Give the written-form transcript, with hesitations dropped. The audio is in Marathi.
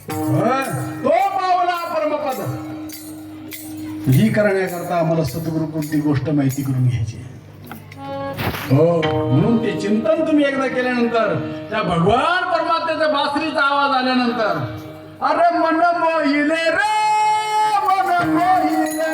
तो पावला परमपद ही करण्याकरता आम्हाला सद्गुरु कोणती गोष्ट माहिती करून घ्यायची. हो, म्हणून ते चिंतन तुम्ही एकदा केल्यानंतर त्या भगवान परमात्म्याच्या बासरीचा आवाज आल्यानंतर अरे मन मोहिले रे मन मोहिले